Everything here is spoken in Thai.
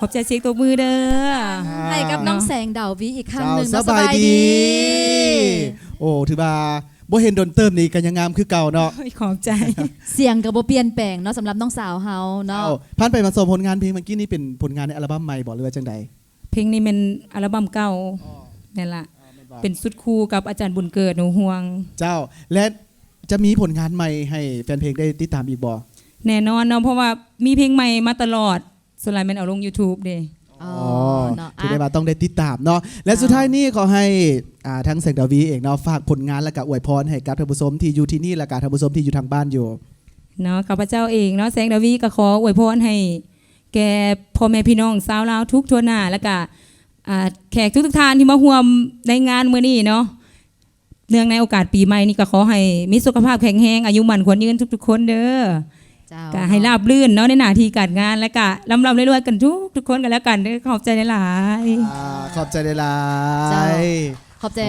อบใจเสียงตัวมือเด้อ ให้กับน้องแสงดาววีอีกครั้งหนึ่ง สบายดีโอ้ถือว่าบ่เห็นโดนเติมนี่ก็ยังงามคือเก่าเนาะ ขอบใจ เสียงกับบ่เปลี่ยนแปลงเนาะสำหรับน้องสาวเฮาเนาะ ผ่านไปมาชมผลงานเพลงเมื่อกี้นี่เป็นผลงานในอัลบั้มใหม่บ่หรือว่าจังใด เพลงนี้เป็นอัลบั้มเก่านั่นล่ะเป็นสุดคู่กับอาจารย์บุญเกิดหนูห่วง เจ้าและจะมีผลงานใหม่ให้แฟนเพลงได้ติดตามอีกบ่ แน่นอนเนาะเพราะว่ามีเพลงใหม่มาตลอดส่วนหลายมันเอาลง YouTube เด้ อ๋อเนาะ ถือได้ว่าต้องได้ติดตามเนาะและสุดท้ายนี้ขอให้ทั้งแสงดาวีเองเนาะฝากผลงานและก็อวยพรให้กับท่านผู้ชมที่อยู่ที่นี่และก็ท่านผู้ชมที่อยู่ทางบ้านอยู่ เนาะข้าพเจ้าเองเนาะแสงดาวีก็ขออวยพรให้แก่พ่อแม่พี่น้องชาวลาวทุกทั่วหน้าแล้วก็แขกทุกท่านที่มาร่วมในงานมื้อนี้เนาะเนื่องในโอกาสปีใหม่นี่ก็ขอให้มีสุขภาพแข็งแรงอายุมั่นขวัญยืนทุกๆคนเด้อ เจ้า ก็ให้ราบรื่นเนาะในหน้าที่การงานและก็ร่ำรวยๆกันทุกคนกันแล้วกันเด้อขอบใจหลายๆ ขอบใจหลา เจ้าย ขอบใจ